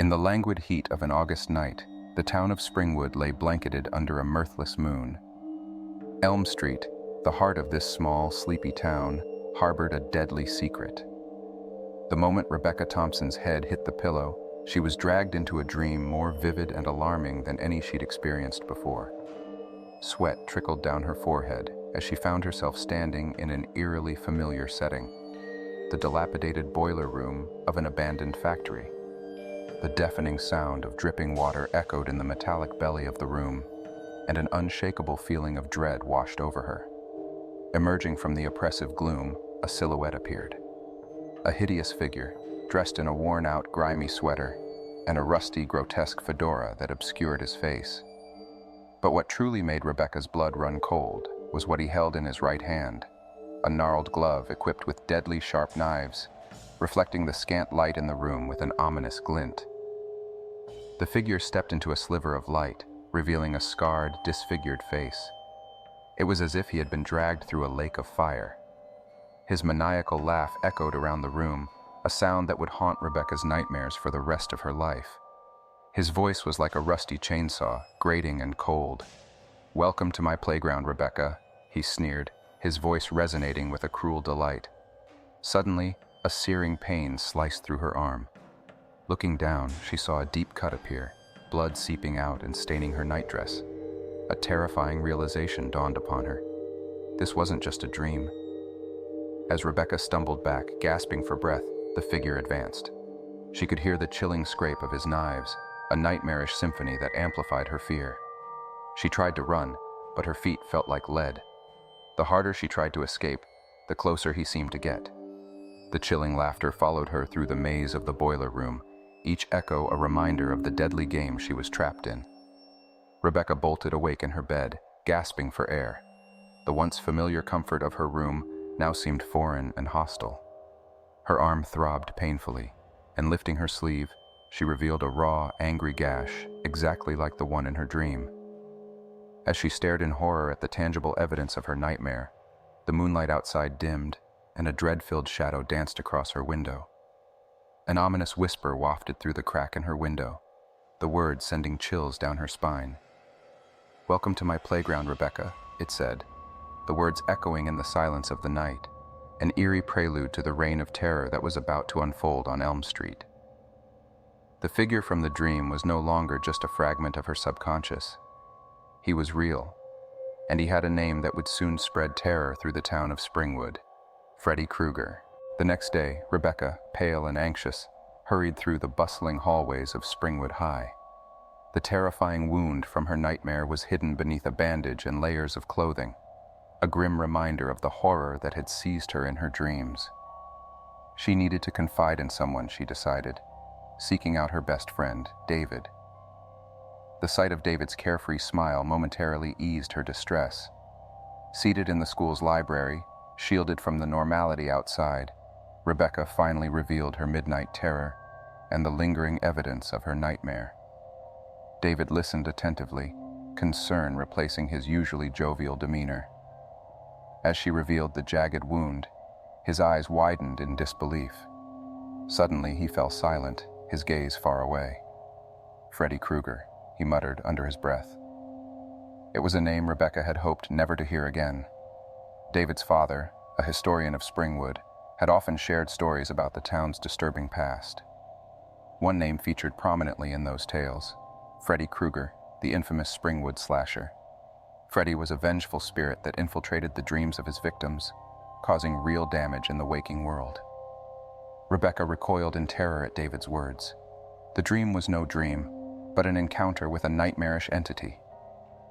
In the languid heat of an August night, the town of Springwood lay blanketed under a mirthless moon. Elm Street, the heart of this small, sleepy town, harbored a deadly secret. The moment Rebecca Thompson's head hit the pillow, she was dragged into a dream more vivid and alarming than any she'd experienced before. Sweat trickled down her forehead as she found herself standing in an eerily familiar setting, the dilapidated boiler room of an abandoned factory. The deafening sound of dripping water echoed in the metallic belly of the room, and an unshakable feeling of dread washed over her. Emerging from the oppressive gloom, a silhouette appeared. A hideous figure, dressed in a worn-out, grimy sweater and a rusty, grotesque fedora that obscured his face. But what truly made Rebecca's blood run cold was what he held in his right hand, a gnarled glove equipped with deadly sharp knives, reflecting the scant light in the room with an ominous glint. The figure stepped into a sliver of light, revealing a scarred, disfigured face. It was as if he had been dragged through a lake of fire. His maniacal laugh echoed around the room, a sound that would haunt Rebecca's nightmares for the rest of her life. His voice was like a rusty chainsaw, grating and cold. "Welcome to my playground, Rebecca," he sneered, his voice resonating with a cruel delight. Suddenly, a searing pain sliced through her arm. Looking down, she saw a deep cut appear, blood seeping out and staining her nightdress. A terrifying realization dawned upon her. This wasn't just a dream. As Rebecca stumbled back, gasping for breath, the figure advanced. She could hear the chilling scrape of his knives, a nightmarish symphony that amplified her fear. She tried to run, but her feet felt like lead. The harder she tried to escape, the closer he seemed to get. The chilling laughter followed her through the maze of the boiler room, each echo a reminder of the deadly game she was trapped in. Rebecca bolted awake in her bed, gasping for air. The once familiar comfort of her room now seemed foreign and hostile. Her arm throbbed painfully, and lifting her sleeve, she revealed a raw, angry gash, exactly like the one in her dream. As she stared in horror at the tangible evidence of her nightmare, the moonlight outside dimmed, and a dread-filled shadow danced across her window. An ominous whisper wafted through the crack in her window, the words sending chills down her spine. "Welcome to my playground, Rebecca," it said, the words echoing in the silence of the night, an eerie prelude to the reign of terror that was about to unfold on Elm Street. The figure from the dream was no longer just a fragment of her subconscious. He was real, and he had a name that would soon spread terror through the town of Springwood: Freddy Krueger. The next day, Rebecca, pale and anxious, hurried through the bustling hallways of Springwood High. The terrifying wound from her nightmare was hidden beneath a bandage and layers of clothing, a grim reminder of the horror that had seized her in her dreams. She needed to confide in someone, she decided, seeking out her best friend, David. The sight of David's carefree smile momentarily eased her distress. Seated in the school's library, shielded from the normality outside, Rebecca finally revealed her midnight terror and the lingering evidence of her nightmare. David listened attentively, concern replacing his usually jovial demeanor. As she revealed the jagged wound, his eyes widened in disbelief. Suddenly he fell silent, his gaze far away. "Freddy Krueger," he muttered under his breath. It was a name Rebecca had hoped never to hear again. David's father, a historian of Springwood, had often shared stories about the town's disturbing past. One name featured prominently in those tales: Freddy Krueger, the infamous Springwood slasher. Freddy was a vengeful spirit that infiltrated the dreams of his victims, causing real damage in the waking world. Rebecca recoiled in terror at David's words. The dream was no dream, but an encounter with a nightmarish entity.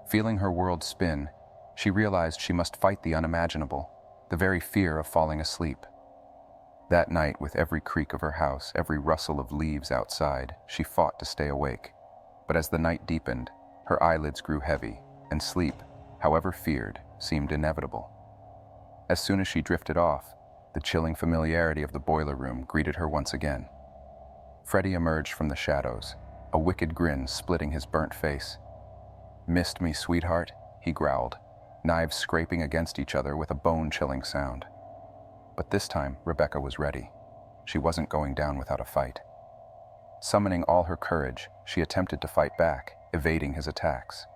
Feeling her world spin, she realized she must fight the unimaginable, the very fear of falling asleep. That night, with every creak of her house, every rustle of leaves outside, she fought to stay awake. But as the night deepened, her eyelids grew heavy, and sleep, however feared, seemed inevitable. As soon as she drifted off, the chilling familiarity of the boiler room greeted her once again. Freddy emerged from the shadows, a wicked grin splitting his burnt face. "Missed me, sweetheart?" he growled, knives scraping against each other with a bone-chilling sound. But this time, Rebecca was ready. She wasn't going down without a fight. Summoning all her courage, she attempted to fight back, evading his attacks.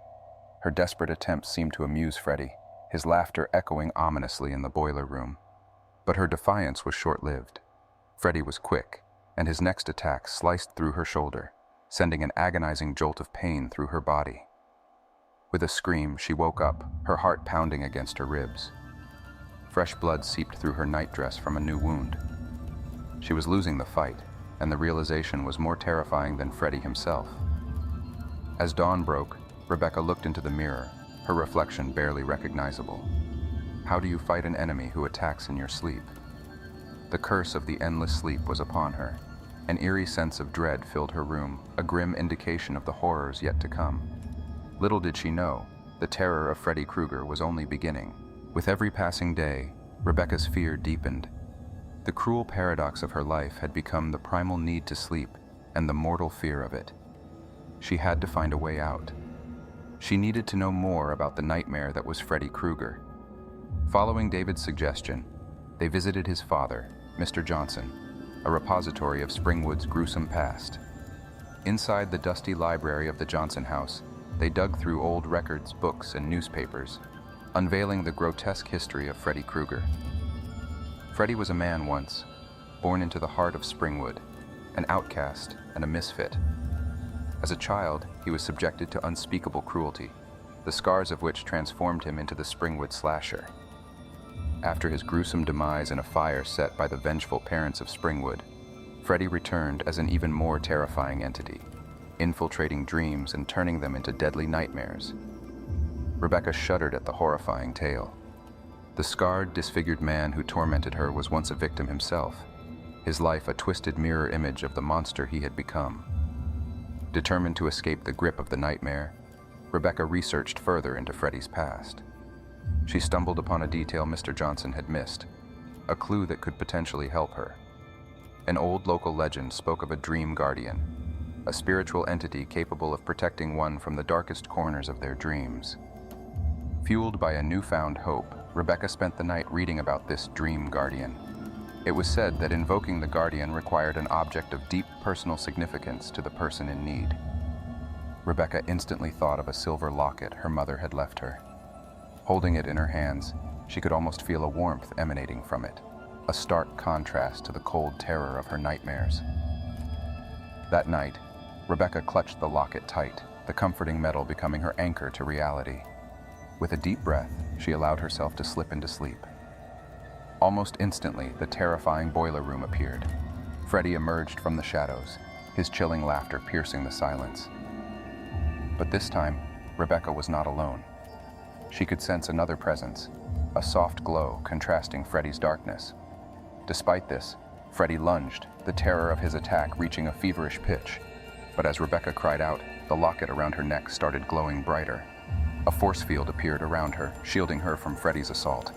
Her desperate attempts seemed to amuse Freddy, his laughter echoing ominously in the boiler room. But her defiance was short-lived. Freddy was quick, and his next attack sliced through her shoulder, sending an agonizing jolt of pain through her body. With a scream, she woke up, her heart pounding against her ribs. Fresh blood seeped through her nightdress from a new wound. She was losing the fight, and the realization was more terrifying than Freddy himself. As dawn broke, Rebecca looked into the mirror, her reflection barely recognizable. How do you fight an enemy who attacks in your sleep? The curse of the endless sleep was upon her. An eerie sense of dread filled her room, a grim indication of the horrors yet to come. Little did she know, the terror of Freddy Krueger was only beginning. With every passing day, Rebecca's fear deepened. The cruel paradox of her life had become the primal need to sleep and the mortal fear of it. She had to find a way out. She needed to know more about the nightmare that was Freddy Krueger. Following David's suggestion, they visited his father, Mr. Johnson, a repository of Springwood's gruesome past. Inside the dusty library of the Johnson house, they dug through old records, books, and newspapers, unveiling the grotesque history of Freddy Krueger. Freddy was a man once, born into the heart of Springwood, an outcast and a misfit. As a child, he was subjected to unspeakable cruelty, the scars of which transformed him into the Springwood slasher. After his gruesome demise in a fire set by the vengeful parents of Springwood, Freddy returned as an even more terrifying entity, infiltrating dreams and turning them into deadly nightmares. Rebecca shuddered at the horrifying tale. The scarred, disfigured man who tormented her was once a victim himself, his life a twisted mirror image of the monster he had become. Determined to escape the grip of the nightmare, Rebecca researched further into Freddy's past. She stumbled upon a detail Mr. Johnson had missed, a clue that could potentially help her. An old local legend spoke of a dream guardian, a spiritual entity capable of protecting one from the darkest corners of their dreams. Fueled by a newfound hope, Rebecca spent the night reading about this dream guardian. It was said that invoking the guardian required an object of deep personal significance to the person in need. Rebecca instantly thought of a silver locket her mother had left her. Holding it in her hands, she could almost feel a warmth emanating from it, a stark contrast to the cold terror of her nightmares. That night, Rebecca clutched the locket tight, the comforting metal becoming her anchor to reality. With a deep breath, she allowed herself to slip into sleep. Almost instantly, the terrifying boiler room appeared. Freddy emerged from the shadows, his chilling laughter piercing the silence. But this time, Rebecca was not alone. She could sense another presence, a soft glow contrasting Freddy's darkness. Despite this, Freddy lunged, the terror of his attack reaching a feverish pitch. But as Rebecca cried out, the locket around her neck started glowing brighter. A force field appeared around her, shielding her from Freddy's assault.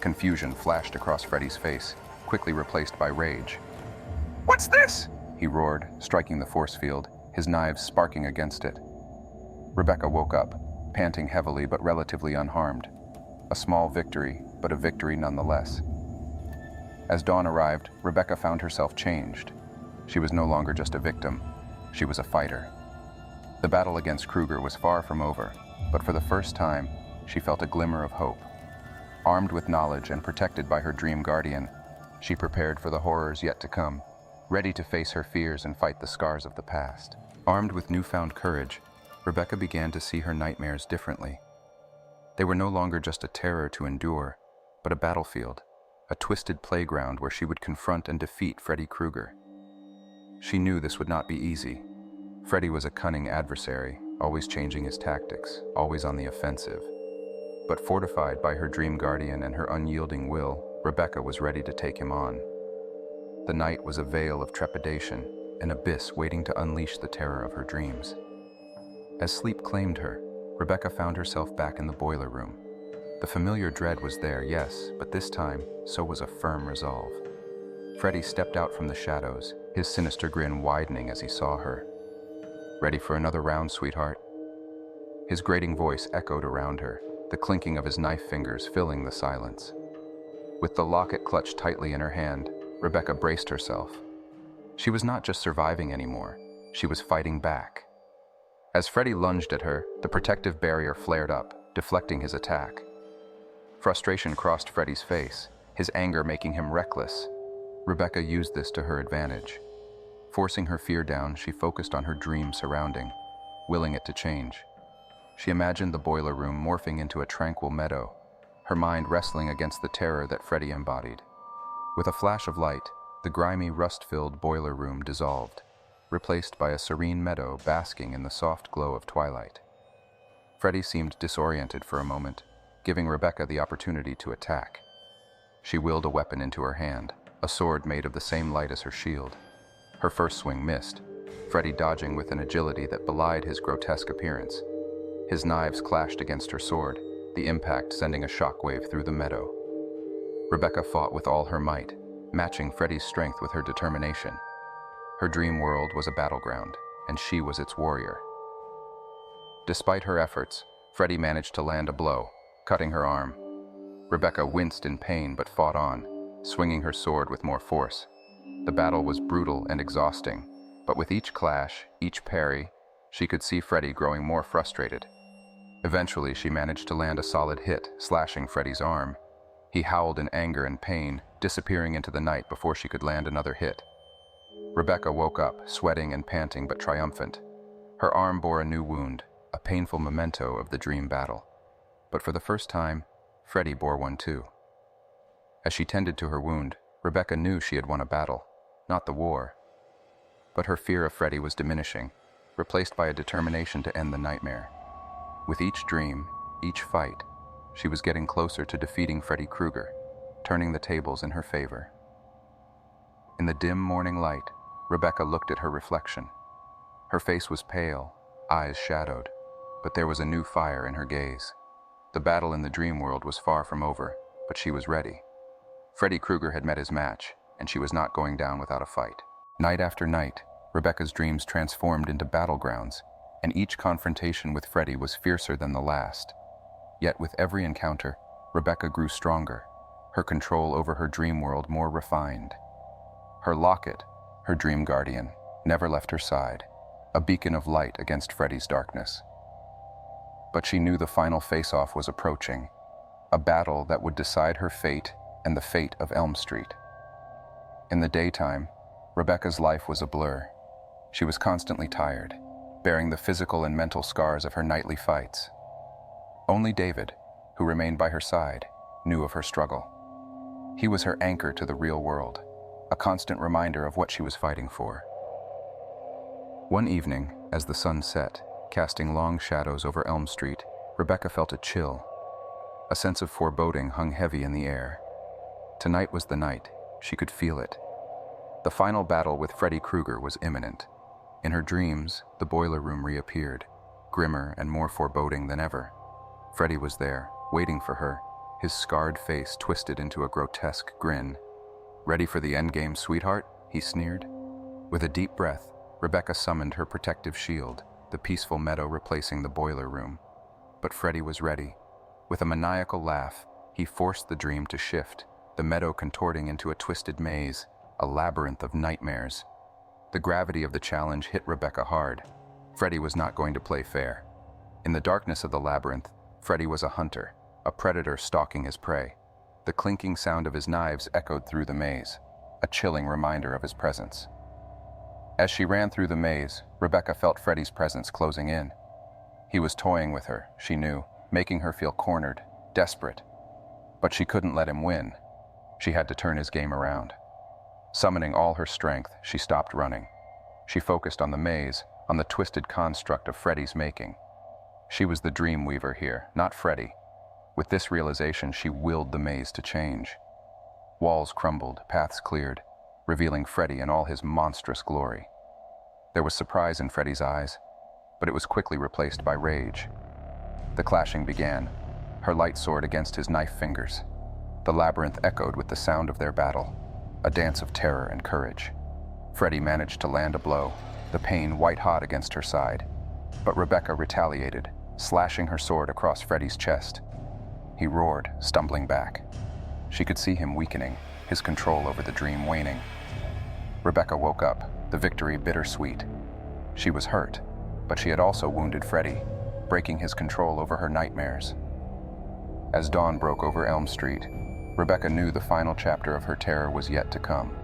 Confusion flashed across Freddy's face, quickly replaced by rage. "What's this?" he roared, striking the force field, his knives sparking against it. Rebecca woke up, panting heavily but relatively unharmed. A small victory, but a victory nonetheless. As dawn arrived, Rebecca found herself changed. She was no longer just a victim, she was a fighter. The battle against Krueger was far from over, but for the first time, she felt a glimmer of hope. Armed with knowledge and protected by her dream guardian, she prepared for the horrors yet to come, ready to face her fears and fight the scars of the past. Armed with newfound courage, Rebecca began to see her nightmares differently. They were no longer just a terror to endure, but a battlefield, a twisted playground where she would confront and defeat Freddy Krueger. She knew this would not be easy. Freddy was a cunning adversary, always changing his tactics, always on the offensive. But fortified by her dream guardian and her unyielding will, Rebecca was ready to take him on. The night was a veil of trepidation, an abyss waiting to unleash the terror of her dreams. As sleep claimed her, Rebecca found herself back in the boiler room. The familiar dread was there, yes, but this time, so was a firm resolve. Freddy stepped out from the shadows, his sinister grin widening as he saw her. "Ready for another round, sweetheart?" His grating voice echoed around her, the clinking of his knife fingers filling the silence. With the locket clutched tightly in her hand, Rebecca braced herself. She was not just surviving anymore, She was fighting back. As Freddy lunged at her, the protective barrier flared up, deflecting his attack. Frustration crossed Freddy's face, his anger making him reckless. Rebecca used this to her advantage. Forcing her fear down, she focused on her dream surrounding, willing it to change. She imagined the boiler room morphing into a tranquil meadow, her mind wrestling against the terror that Freddy embodied. With a flash of light, the grimy, rust-filled boiler room dissolved, replaced by a serene meadow basking in the soft glow of twilight. Freddy seemed disoriented for a moment, giving Rebecca the opportunity to attack. She willed a weapon into her hand, a sword made of the same light as her shield. Her first swing missed, Freddy dodging with an agility that belied his grotesque appearance. His knives clashed against her sword, the impact sending a shockwave through the meadow. Rebecca fought with all her might, matching Freddy's strength with her determination. Her dream world was a battleground, and she was its warrior. Despite her efforts, Freddy managed to land a blow, cutting her arm. Rebecca winced in pain but fought on, swinging her sword with more force. The battle was brutal and exhausting, but with each clash, each parry, she could see Freddy growing more frustrated. Eventually, she managed to land a solid hit, slashing Freddy's arm. He howled in anger and pain, disappearing into the night before she could land another hit. Rebecca woke up, sweating and panting but triumphant. Her arm bore a new wound, a painful memento of the dream battle. But for the first time, Freddy bore one too. As she tended to her wound, Rebecca knew she had won a battle, not the war. But her fear of Freddy was diminishing, replaced by a determination to end the nightmare. With each dream, each fight, she was getting closer to defeating Freddy Krueger, turning the tables in her favor. In the dim morning light, Rebecca looked at her reflection. Her face was pale, eyes shadowed, but there was a new fire in her gaze. The battle in the dream world was far from over, but she was ready. Freddy Krueger had met his match, and she was not going down without a fight. Night after night, Rebecca's dreams transformed into battlegrounds, and each confrontation with Freddy was fiercer than the last. Yet with every encounter, Rebecca grew stronger, her control over her dream world more refined. Her locket, her dream guardian, never left her side, a beacon of light against Freddy's darkness. But she knew the final face-off was approaching, a battle that would decide her fate and the fate of Elm Street. In the daytime, Rebecca's life was a blur. She was constantly tired, bearing the physical and mental scars of her nightly fights. Only David, who remained by her side, knew of her struggle. He was her anchor to the real world, a constant reminder of what she was fighting for. One evening, as the sun set, casting long shadows over Elm Street, Rebecca felt a chill. A sense of foreboding hung heavy in the air. Tonight was the night. She could feel it. The final battle with Freddy Krueger was imminent. In her dreams, the boiler room reappeared, grimmer and more foreboding than ever. Freddy was there, waiting for her, his scarred face twisted into a grotesque grin. "Ready for the endgame, sweetheart?" he sneered. With a deep breath, Rebecca summoned her protective shield, the peaceful meadow replacing the boiler room. But Freddy was ready. With a maniacal laugh, he forced the dream to shift, the meadow contorting into a twisted maze, a labyrinth of nightmares. The gravity of the challenge hit Rebecca hard. Freddy was not going to play fair. In the darkness of the labyrinth, Freddy was a hunter, a predator stalking his prey. The clinking sound of his knives echoed through the maze, a chilling reminder of his presence. As she ran through the maze, Rebecca felt Freddy's presence closing in. He was toying with her, she knew, making her feel cornered, desperate. But she couldn't let him win. She had to turn his game around. Summoning all her strength, she stopped running. She focused on the maze, on the twisted construct of Freddy's making. She was the dream weaver here, not Freddy. With this realization, she willed the maze to change. Walls crumbled, paths cleared, revealing Freddy in all his monstrous glory. There was surprise in Freddy's eyes, but it was quickly replaced by rage. The clashing began, her light sword against his knife fingers. The labyrinth echoed with the sound of their battle, a dance of terror and courage. Freddy managed to land a blow, the pain white-hot against her side. But Rebecca retaliated, slashing her sword across Freddy's chest. He roared, stumbling back. She could see him weakening, his control over the dream waning. Rebecca woke up, the victory bittersweet. She was hurt, but she had also wounded Freddy, breaking his control over her nightmares. As dawn broke over Elm Street, Rebecca knew the final chapter of her terror was yet to come.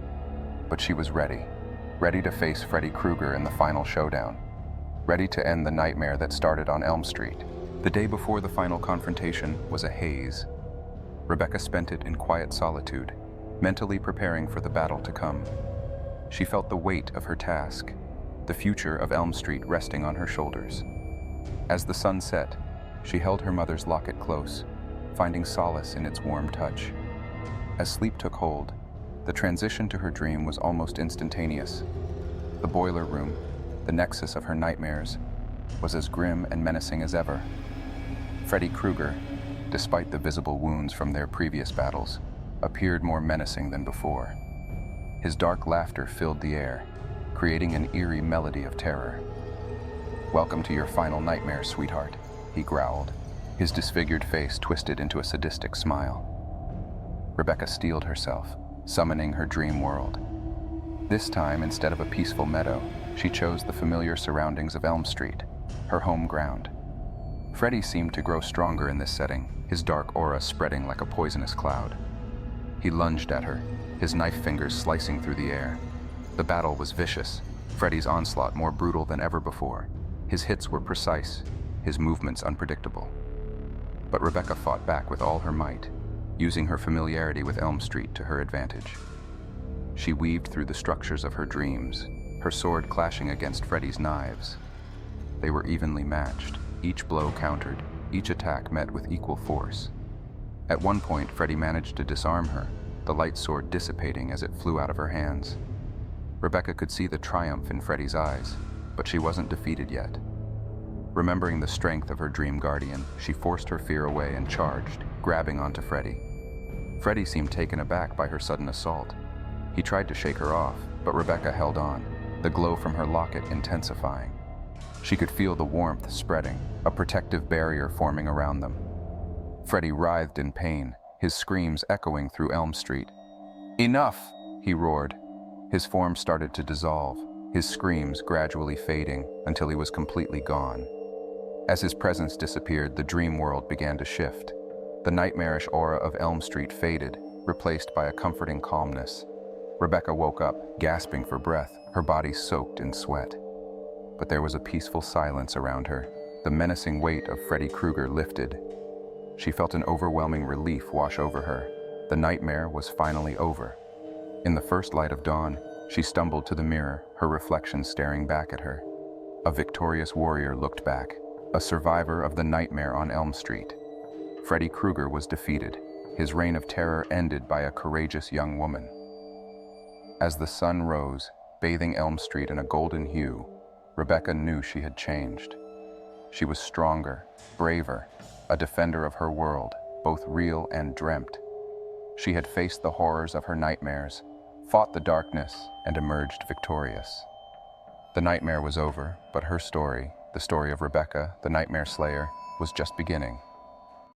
But she was ready to face Freddy Krueger in the final showdown, ready to end the nightmare that started on Elm Street. The day before the final confrontation was a haze. Rebecca spent it in quiet solitude, mentally preparing for the battle to come. She felt the weight of her task, the future of Elm Street resting on her shoulders. As the sun set, she held her mother's locket close, finding solace in its warm touch. As sleep took hold, the transition to her dream was almost instantaneous. The boiler room, the nexus of her nightmares, was as grim and menacing as ever. Freddy Krueger, despite the visible wounds from their previous battles, appeared more menacing than before. His dark laughter filled the air, creating an eerie melody of terror. "Welcome to your final nightmare, sweetheart," he growled, his disfigured face twisted into a sadistic smile. Rebecca steeled herself, summoning her dream world. This time, instead of a peaceful meadow, she chose the familiar surroundings of Elm Street, her home ground. Freddy seemed to grow stronger in this setting, his dark aura spreading like a poisonous cloud. He lunged at her, his knife fingers slicing through the air. The battle was vicious, Freddy's onslaught more brutal than ever before. His hits were precise, his movements unpredictable. But Rebecca fought back with all her might, using her familiarity with Elm Street to her advantage. She weaved through the structures of her dreams, her sword clashing against Freddy's knives. They were evenly matched, each blow countered, each attack met with equal force. At one point, Freddy managed to disarm her, the light sword dissipating as it flew out of her hands. Rebecca could see the triumph in Freddy's eyes, but she wasn't defeated yet. Remembering the strength of her dream guardian, she forced her fear away and charged, grabbing onto Freddy. Freddy seemed taken aback by her sudden assault. He tried to shake her off, but Rebecca held on, the glow from her locket intensifying. She could feel the warmth spreading, a protective barrier forming around them. Freddy writhed in pain, his screams echoing through Elm Street. "Enough!" he roared. His form started to dissolve, his screams gradually fading until he was completely gone. As his presence disappeared, the dream world began to shift. The nightmarish aura of Elm Street faded, replaced by a comforting calmness. Rebecca woke up, gasping for breath, her body soaked in sweat. But there was a peaceful silence around her. The menacing weight of Freddy Krueger lifted. She felt an overwhelming relief wash over her. The nightmare was finally over. In the first light of dawn, she stumbled to the mirror, her reflection staring back at her. A victorious warrior looked back, a survivor of the nightmare on Elm Street. Freddy Krueger was defeated, his reign of terror ended by a courageous young woman. As the sun rose, bathing Elm Street in a golden hue, Rebecca knew she had changed. She was stronger, braver, a defender of her world, both real and dreamt. She had faced the horrors of her nightmares, fought the darkness, and emerged victorious. The nightmare was over, but her story, the story of Rebecca, the Nightmare Slayer, was just beginning.